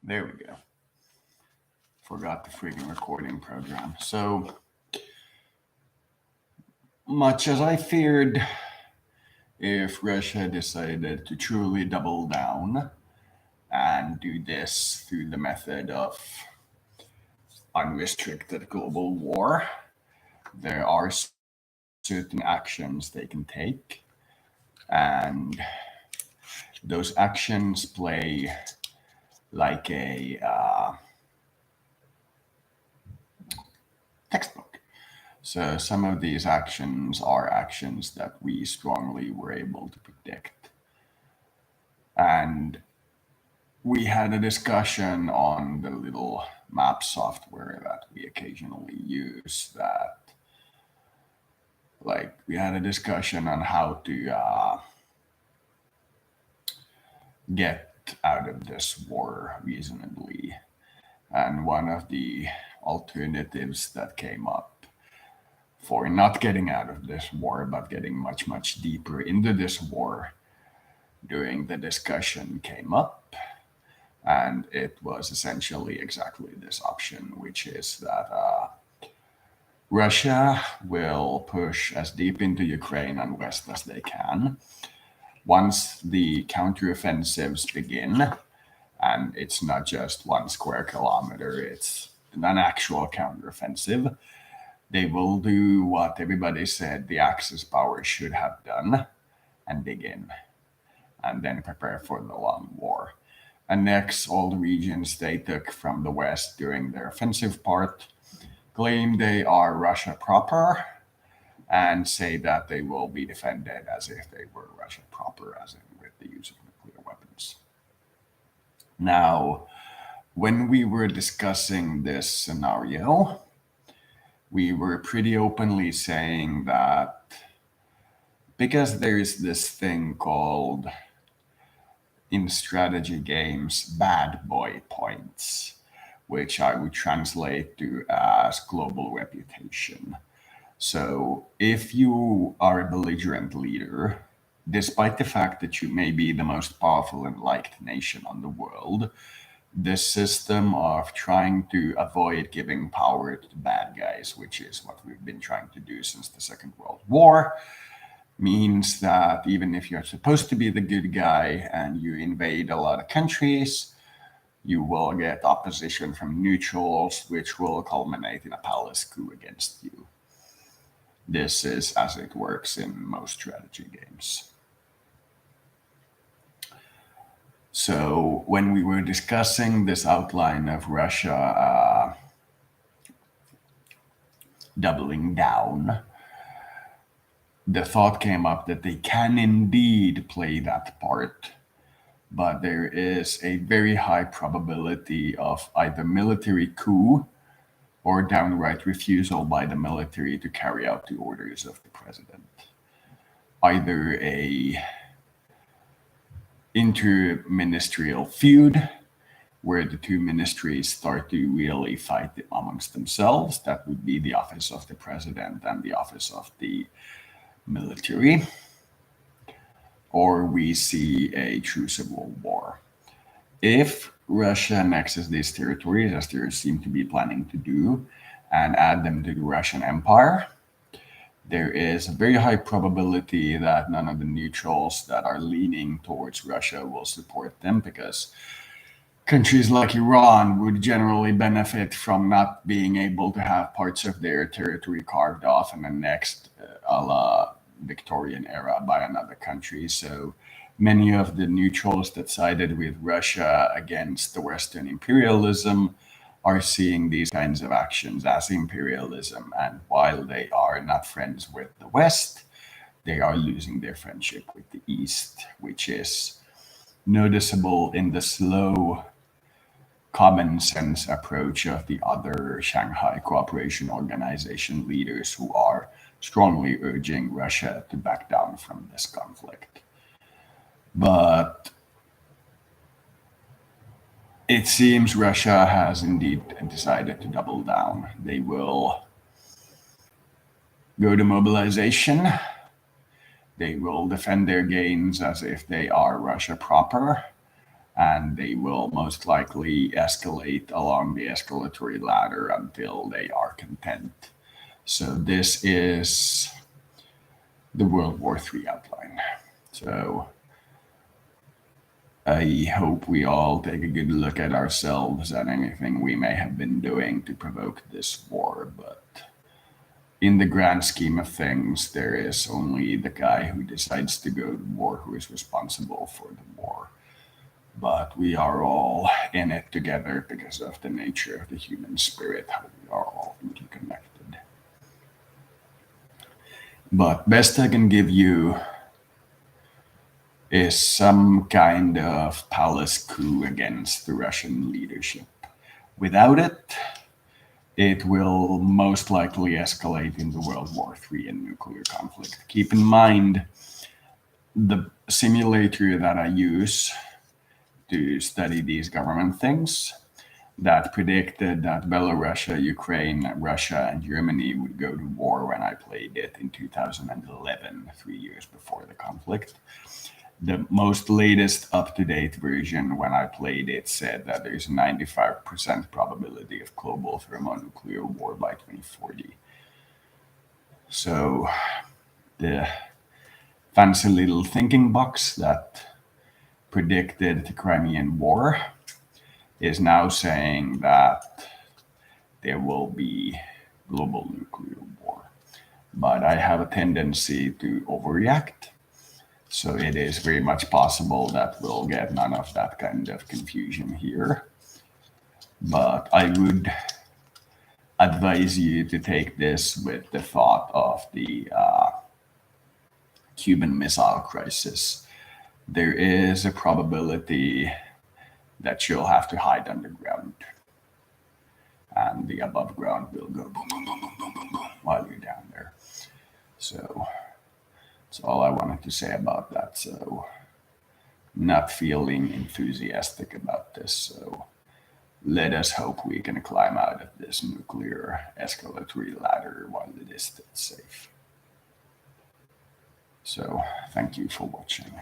There we go. Forgot the freaking recording program. So, much as I feared, if Russia decided to truly double down and do this through the method of unrestricted global war, there are certain actions they can take. And those actions play like a textbook. So some of these actions are actions that we strongly were able to predict. And we had a discussion on the little map software that we occasionally use that, like, we had a discussion on how to get out of this war reasonably. And one of the alternatives that came up for not getting out of this war, but getting much, much deeper into this war during the discussion came up. And it was essentially exactly this option, which is that Russia will push as deep into Ukraine and west as they can. Once the counteroffensives begin, and it's not just 1 square kilometer, it's an actual counteroffensive, they will do what everybody said the Axis powers should have done and begin, and then prepare for the long war. Annex all the regions they took from the west during their offensive part, claim they are Russia proper, and say that they will be defended as if they were Russia proper, as in with the use of nuclear weapons. Now, when we were discussing this scenario, we were pretty openly saying that because there's this thing called, in strategy games, bad boy points, which I would translate to as global reputation. So if you are a belligerent leader, despite the fact that you may be the most powerful and liked nation on the world, this system of trying to avoid giving power to the bad guys, which is what we've been trying to do since the Second World War, means that even if you're supposed to be the good guy and you invade a lot of countries, you will get opposition from neutrals, which will culminate in a palace coup against you. This is as it works in most strategy games. So when we were discussing this outline of Russia doubling down, the thought came up that they can indeed play that part, but there is a very high probability of either military coup or downright refusal by the military to carry out the orders of the president. Either a interministerial feud where the two ministries start to really fight amongst themselves. That would be the office of the president and the office of the military. Or we see a true civil war. If Russia annexes these territories, as they seem to be planning to do, and add them to the Russian Empire, there is a very high probability that none of the neutrals that are leaning towards Russia will support them, because countries like Iran would generally benefit from not being able to have parts of their territory carved off and annexed a la Victorian era by another country. So many of the neutrals that sided with Russia against the Western imperialism are seeing these kinds of actions as imperialism. And while they are not friends with the West, they are losing their friendship with the East, which is noticeable in the slow, common sense approach of the other Shanghai Cooperation Organization leaders who are strongly urging Russia to back down from this conflict. But it seems Russia has indeed decided to double down. They will go to mobilization. They will defend their gains as if they are Russia proper. and they will most likely escalate along the escalatory ladder until they are content. So this is the World War III outline. So I hope we all take a good look at ourselves and anything we may have been doing to provoke this war. But in the grand scheme of things, there is only the guy who decides to go to war who is responsible for the war. But we are all in it together because of the nature of the human spirit, how we are all interconnected. But best I can give you is some kind of palace coup against the Russian leadership. Without it, it will most likely escalate into World War III and nuclear conflict. Keep in mind, the simulator that I use to study these government things that predicted that Belarus, Ukraine, Russia, and Germany would go to war when I played it in 2011, 3 years before the conflict. The most latest up-to-date version when I played it said that there's a 95% probability of global thermonuclear war by 2040. So the fancy little thinking box that predicted the Crimean War is now saying that there will be global nuclear war. But I have a tendency to overreact. So it is very much possible that we'll get none of that kind of confusion here. But I would advise you to take this with the thought of the Cuban Missile Crisis. There is a probability that you'll have to hide underground. And the above ground will go boom, boom, boom, boom, boom, boom, boom while you're down there. So that's all I wanted to say about that. So not feeling enthusiastic about this. So let us hope we can climb out of this nuclear escalatory ladder while it is still safe. So thank you for watching.